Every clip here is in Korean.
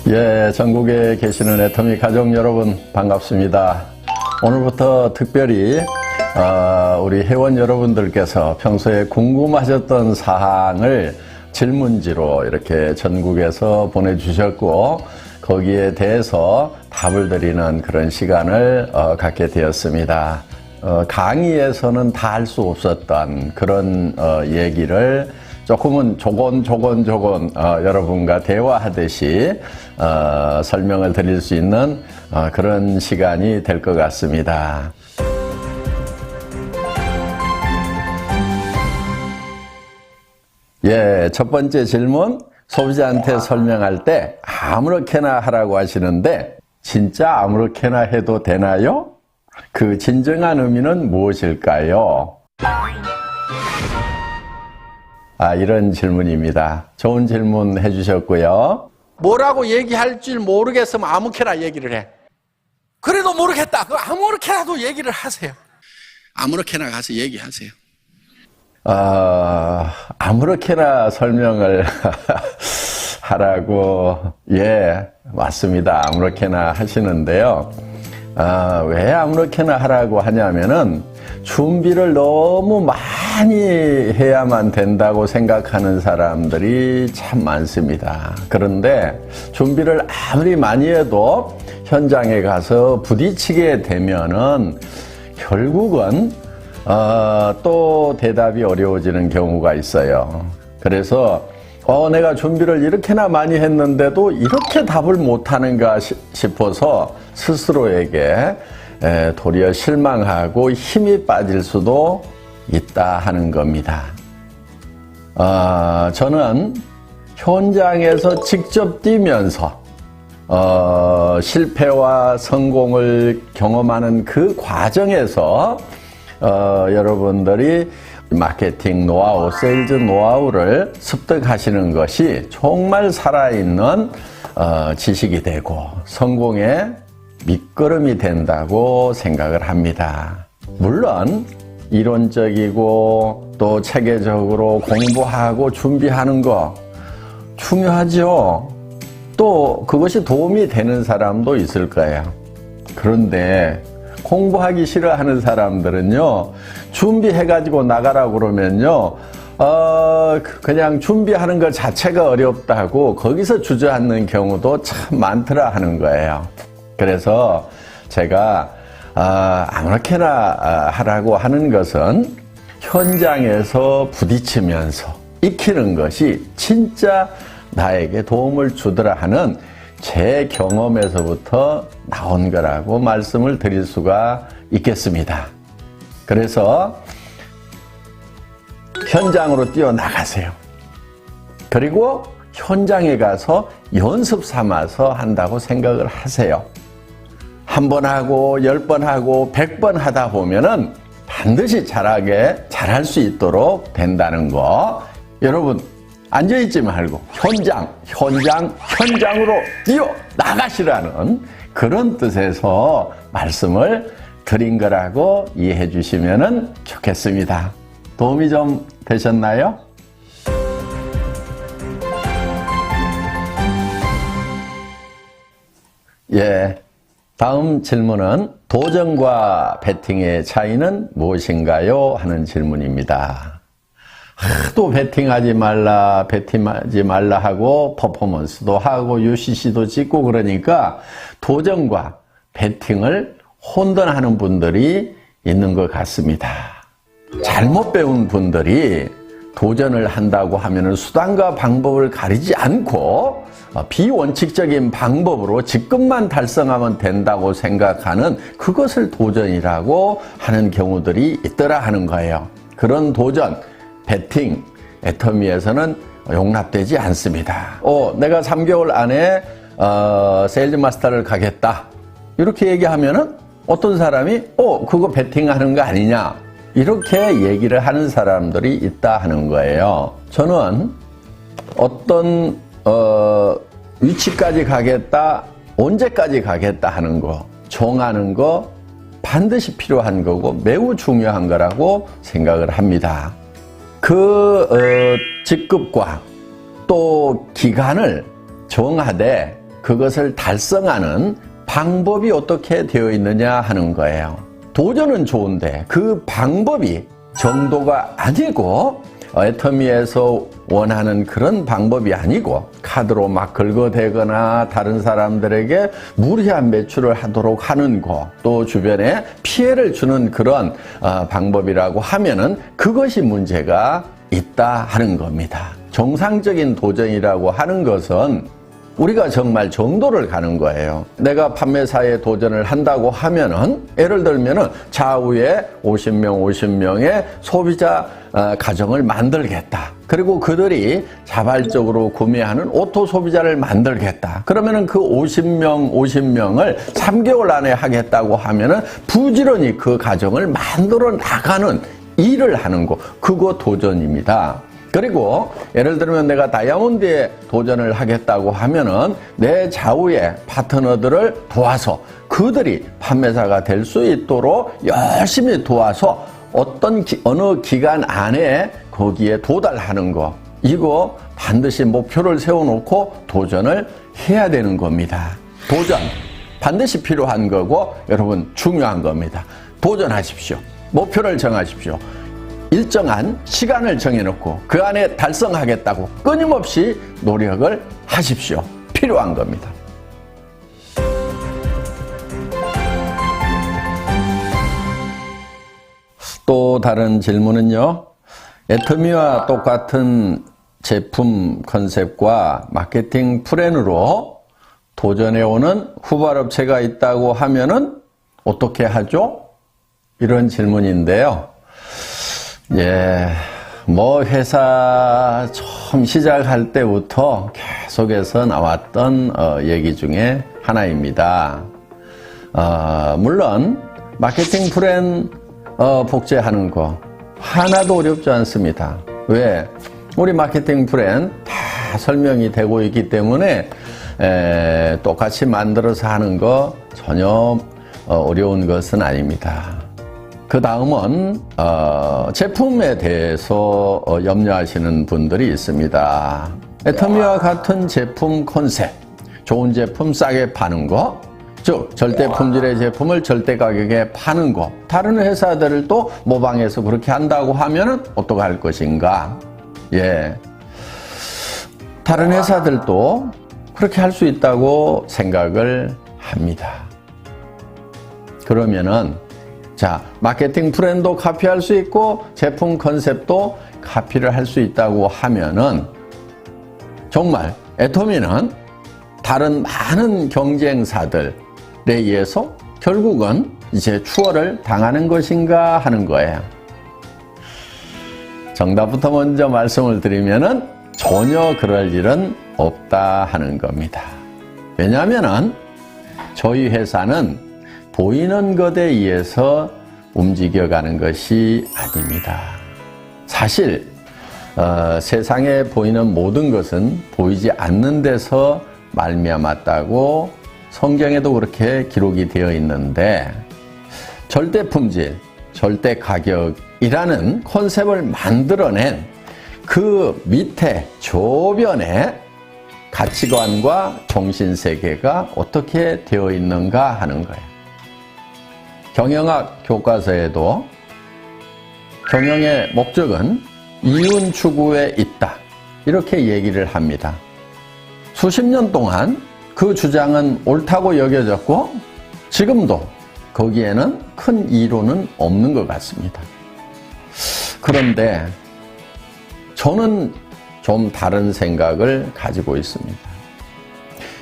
예, 전국에 계시는 애터미 가족 여러분 반갑습니다. 오늘부터 특별히 우리 회원 여러분들께서 평소에 궁금하셨던 사항을 질문지로 이렇게 전국에서 보내주셨고 거기에 대해서 답을 드리는 그런 시간을 갖게 되었습니다. 강의에서는 다 할 수 없었던 그런 얘기를 조금은 조곤 여러분과 대화하듯이 설명을 드릴 수 있는 그런 시간이 될 것 같습니다. 예, 첫 번째 질문, 소비자한테 설명할 때 아무렇게나 하라고 하시는데 진짜 아무렇게나 해도 되나요? 그 진정한 의미는 무엇일까요? 이런 질문입니다. 좋은 질문 해주셨고요. 뭐라고 얘기할 줄 모르겠으면 아무렇게나 얘기를 해. 그래도 모르겠다. 그 아무렇게나도 얘기를 하세요. 아무렇게나 가서 얘기하세요. 아무렇게나 설명을 하라고, 예, 맞습니다. 아무렇게나 하시는데요. 왜 아무렇게나 하라고 하냐면은 준비를 너무 많이 해야만 된다고 생각하는 사람들이 참 많습니다. 그런데 준비를 아무리 많이 해도 현장에 가서 부딪히게 되면은 결국은 또 대답이 어려워지는 경우가 있어요. 그래서 내가 준비를 이렇게나 많이 했는데도 이렇게 답을 못하는가 싶어서 스스로에게 도리어 실망하고 힘이 빠질 수도 있다 하는 겁니다. 저는 현장에서 직접 뛰면서 실패와 성공을 경험하는 그 과정에서 여러분들이 마케팅 노하우, 세일즈 노하우를 습득하시는 것이 정말 살아있는 지식이 되고 성공의 밑거름이 된다고 생각을 합니다. 물론 이론적이고 또 체계적으로 공부하고 준비하는 거 중요하죠. 또 그것이 도움이 되는 사람도 있을 거예요. 그런데 공부하기 싫어하는 사람들은요, 준비해가지고 나가라고 그러면요, 그냥 준비하는 것 자체가 어렵다고 거기서 주저앉는 경우도 참 많더라 하는 거예요. 그래서 제가 아무렇게나 하라고 하는 것은 현장에서 부딪히면서 익히는 것이 진짜 나에게 도움을 주더라 하는 제 경험에서부터 나온 거라고 말씀을 드릴 수가 있겠습니다. 그래서 현장으로 뛰어나가세요. 그리고 현장에 가서 연습 삼아서 한다고 생각을 하세요. 한 번 하고 10번 하고 100번 하다 보면은 반드시 잘할 수 있도록 된다는 거. 여러분 앉아있지 말고 현장으로 뛰어나가시라는 그런 뜻에서 말씀을 드린 거라고 이해해 주시면 좋겠습니다. 도움이 좀 되셨나요? 예. 다음 질문은 도전과 배팅의 차이는 무엇인가요? 하는 질문입니다. 하도 배팅하지 말라 하고 퍼포먼스도 하고 UCC도 찍고 그러니까 도전과 배팅을 혼돈하는 분들이 있는 것 같습니다. 잘못 배운 분들이 도전을 한다고 하면 수단과 방법을 가리지 않고 비원칙적인 방법으로 직급만 달성하면 된다고 생각하는 그것을 도전이라고 하는 경우들이 있더라 하는 거예요. 그런 도전, 배팅, 애터미에서는 용납되지 않습니다. 내가 3개월 안에 세일즈 마스터를 가겠다. 이렇게 얘기하면은 어떤 사람이 그거 배팅하는 거 아니냐. 이렇게 얘기를 하는 사람들이 있다 하는 거예요. 저는 어떤 위치까지 가겠다, 언제까지 가겠다 하는 거, 정하는 거 반드시 필요한 거고 매우 중요한 거라고 생각을 합니다. 그 직급과 또 기간을 정하되 그것을 달성하는 방법이 어떻게 되어 있느냐 하는 거예요. 도전은 좋은데 그 방법이 정도가 아니고 애터미에서 원하는 그런 방법이 아니고 카드로 막 긁어대거나 다른 사람들에게 무리한 매출을 하도록 하는 거, 또 주변에 피해를 주는 그런 방법이라고 하면은 그것이 문제가 있다 하는 겁니다. 정상적인 도전이라고 하는 것은 우리가 정말 정도를 가는 거예요. 내가 판매사에 도전을 한다고 하면은 예를 들면은 좌우에 50명의 소비자 가정을 만들겠다. 그리고 그들이 자발적으로 구매하는 오토 소비자를 만들겠다. 그러면은 그 50명을 3개월 안에 하겠다고 하면은 부지런히 그 가정을 만들어 나가는 일을 하는 거. 그거 도전입니다. 그리고 예를 들면 내가 다이아몬드에 도전을 하겠다고 하면은 내 좌우의 파트너들을 도와서 그들이 판매사가 될 수 있도록 열심히 도와서 어느 기간 안에 거기에 도달하는 거. 이거 반드시 목표를 세워놓고 도전을 해야 되는 겁니다. 도전 반드시 필요한 거고 여러분 중요한 겁니다. 도전하십시오. 목표를 정하십시오. 일정한 시간을 정해놓고 그 안에 달성하겠다고 끊임없이 노력을 하십시오. 필요한 겁니다. 또 다른 질문은요. 애터미와 똑같은 제품 컨셉과 마케팅 플랜으로 도전해오는 후발업체가 있다고 하면은 어떻게 하죠? 이런 질문인데요. 회사 처음 시작할 때부터 계속해서 나왔던 얘기 중에 하나입니다. 물론 마케팅 플랜 복제하는 거 하나도 어렵지 않습니다. 왜? 우리 마케팅 플랜 다 설명이 되고 있기 때문에 똑같이 만들어서 하는 거 전혀 어려운 것은 아닙니다. 그 다음은 제품에 대해서 염려하시는 분들이 있습니다. 애터미와 같은 제품 컨셉, 좋은 제품 싸게 파는 거, 즉 절대 품질의 제품을 절대 가격에 파는 거. 다른 회사들도 모방해서 그렇게 한다고 하면은 어떻게 할 것인가? 다른 회사들도 그렇게 할 수 있다고 생각을 합니다. 그러면은 마케팅 트렌드도 카피할 수 있고 제품 컨셉도 카피를 할 수 있다고 하면은 정말 애터미는 다른 많은 경쟁사들에 의해서 결국은 이제 추월을 당하는 것인가 하는 거예요. 정답부터 먼저 말씀을 드리면은 전혀 그럴 일은 없다 하는 겁니다. 왜냐하면은 저희 회사는 보이는 것에 의해서 움직여가는 것이 아닙니다. 사실 세상에 보이는 모든 것은 보이지 않는 데서 말미암았다고 성경에도 그렇게 기록이 되어 있는데 절대 품질, 절대 가격이라는 컨셉을 만들어낸 그 밑에 조변에 가치관과 정신세계가 어떻게 되어 있는가 하는 거예요. 경영학 교과서에도 경영의 목적은 이윤 추구에 있다. 이렇게 얘기를 합니다. 수십 년 동안 그 주장은 옳다고 여겨졌고 지금도 거기에는 큰 이론은 없는 것 같습니다. 그런데 저는 좀 다른 생각을 가지고 있습니다.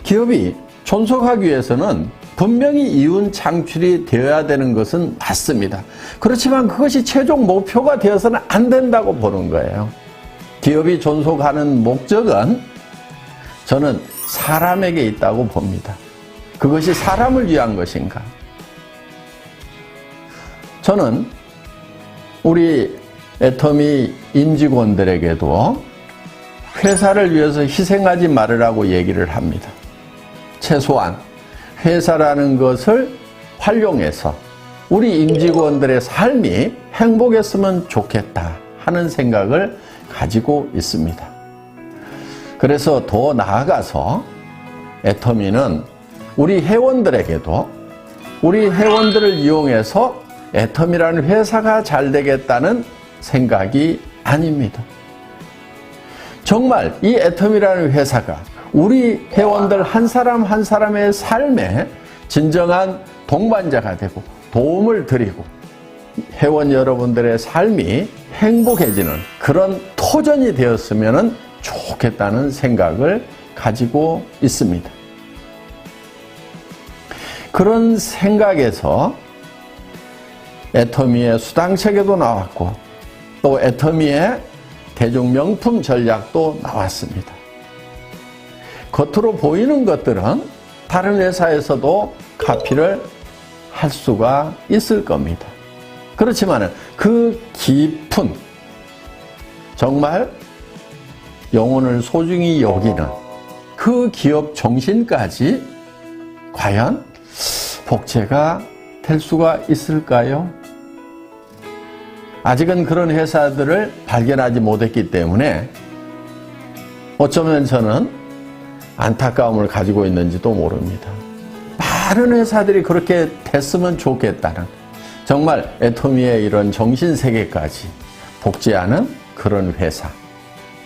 기업이 존속하기 위해서는 분명히 이윤 창출이 되어야 되는 것은 맞습니다. 그렇지만 그것이 최종 목표가 되어서는 안 된다고 보는 거예요. 기업이 존속하는 목적은 저는 사람에게 있다고 봅니다. 그것이 사람을 위한 것인가? 저는 우리 애터미 임직원들에게도 회사를 위해서 희생하지 말으라고 얘기를 합니다. 최소한 회사라는 것을 활용해서 우리 임직원들의 삶이 행복했으면 좋겠다 하는 생각을 가지고 있습니다. 그래서 더 나아가서 애터미는 우리 회원들에게도 우리 회원들을 이용해서 애터미라는 회사가 잘 되겠다는 생각이 아닙니다. 정말 이 애터미라는 회사가 우리 회원들 한 사람 한 사람의 삶에 진정한 동반자가 되고 도움을 드리고 회원 여러분들의 삶이 행복해지는 그런 터전이 되었으면 좋겠다는 생각을 가지고 있습니다. 그런 생각에서 애터미의 수당책에도 나왔고 또 애터미의 대중명품 전략도 나왔습니다. 겉으로 보이는 것들은 다른 회사에서도 카피를 할 수가 있을 겁니다. 그렇지만 그 깊은 정말 영혼을 소중히 여기는 그 기업 정신까지 과연 복제가 될 수가 있을까요? 아직은 그런 회사들을 발견하지 못했기 때문에 어쩌면 저는 안타까움을 가지고 있는지도 모릅니다. 많은 회사들이 그렇게 됐으면 좋겠다는 정말 애터미의 이런 정신세계까지 복제하는 그런 회사,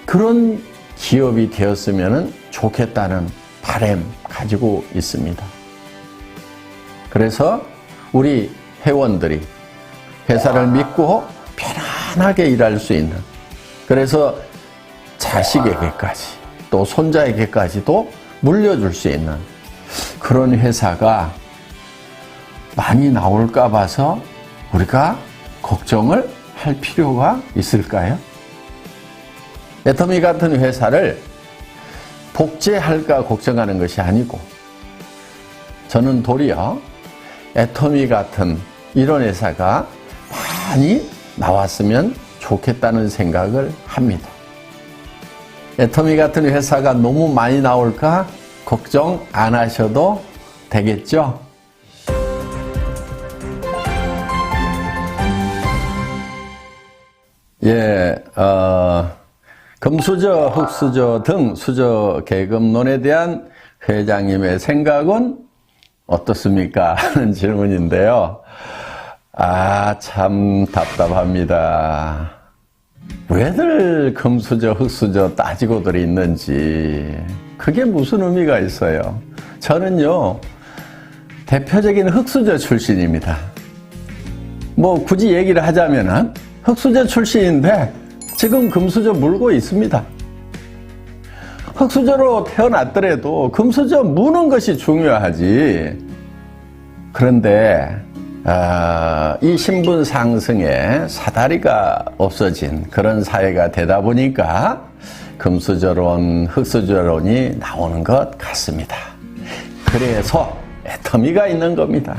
그런 기업이 되었으면 좋겠다는 바람 가지고 있습니다. 그래서 우리 회원들이 회사를 믿고 편안하게 일할 수 있는, 그래서 자식에게까지 또 손자에게까지도 물려줄 수 있는 그런 회사가 많이 나올까 봐서 우리가 걱정을 할 필요가 있을까요? 애터미 같은 회사를 복제할까 걱정하는 것이 아니고 저는 도리어 애터미 같은 이런 회사가 많이 나왔으면 좋겠다는 생각을 합니다. 애터미 같은 회사가 너무 많이 나올까 걱정 안 하셔도 되겠죠? 예, 금수저, 흑수저 등 수저 계급론에 대한 회장님의 생각은 어떻습니까? 하는 질문인데요. 참 답답합니다. 왜들 금수저, 흑수저 따지고들 있는지 그게 무슨 의미가 있어요? 저는요, 대표적인 흑수저 출신입니다. 뭐 굳이 얘기를 하자면은 흑수저 출신인데 지금 금수저 물고 있습니다. 흑수저로 태어났더라도 금수저 무는 것이 중요하지. 그런데 이 신분 상승에 사다리가 없어진 그런 사회가 되다 보니까 금수저론, 흑수저론이 나오는 것 같습니다. 그래서 애터미가 있는 겁니다.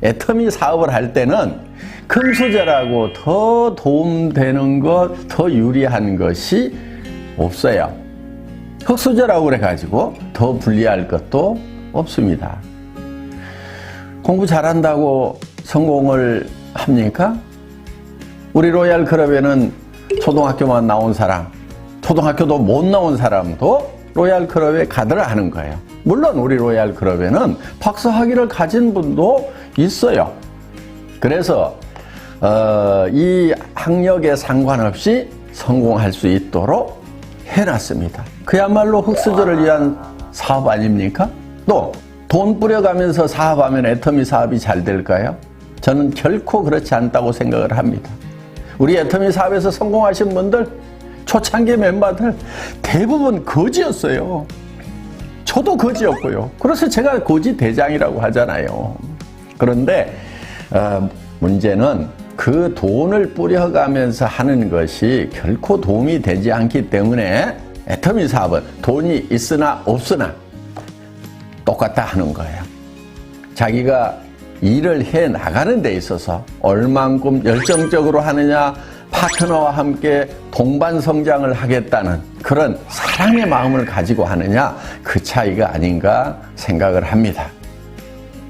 애터미 사업을 할 때는 금수저라고 더 도움되는 것, 더 유리한 것이 없어요. 흑수저라고 그래가지고 더 불리할 것도 없습니다. 공부 잘한다고 성공을 합니까? 우리 로얄 클럽에는 초등학교만 나온 사람, 초등학교도 못 나온 사람도 로얄 클럽에 가더라 하는 거예요. 물론 우리 로얄 클럽에는 박사 학위를 가진 분도 있어요. 그래서 이 학력에 상관없이 성공할 수 있도록 해놨습니다. 그야말로 흑수저를 위한 사업 아닙니까? 또 돈 뿌려가면서 사업하면 애터미 사업이 잘 될까요? 저는 결코 그렇지 않다고 생각을 합니다. 우리 애터미 사업에서 성공하신 분들, 초창기 멤버들 대부분 거지였어요. 저도 거지였고요. 그래서 제가 거지 대장이라고 하잖아요. 그런데 문제는 그 돈을 뿌려가면서 하는 것이 결코 도움이 되지 않기 때문에 애터미 사업은 돈이 있으나 없으나 똑같다 하는 거예요. 자기가 일을 해 나가는 데 있어서 얼만큼 열정적으로 하느냐, 파트너와 함께 동반 성장을 하겠다는 그런 사랑의 마음을 가지고 하느냐, 그 차이가 아닌가 생각을 합니다.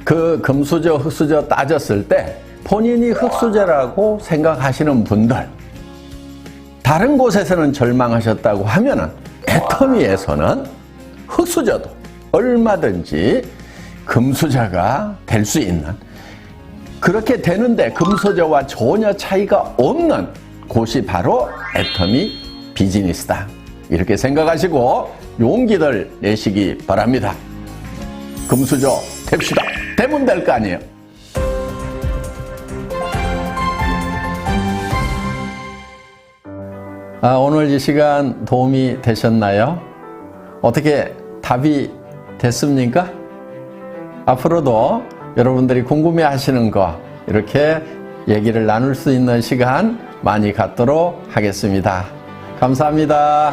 그 금수저, 흑수저 따졌을 때 본인이 흑수저라고 생각하시는 분들, 다른 곳에서는 절망하셨다고 하면은 애터미에서는 흑수저도 얼마든지 금수저가 될 수 있는, 그렇게 되는데 금수저와 전혀 차이가 없는 곳이 바로 애터미 비즈니스다. 이렇게 생각하시고 용기를 내시기 바랍니다. 금수저 됩시다. 되면 될 거 아니에요. 오늘 이 시간 도움이 되셨나요? 어떻게 답이 됐습니까? 앞으로도 여러분들이 궁금해 하시는 거 이렇게 얘기를 나눌 수 있는 시간 많이 갖도록 하겠습니다. 감사합니다.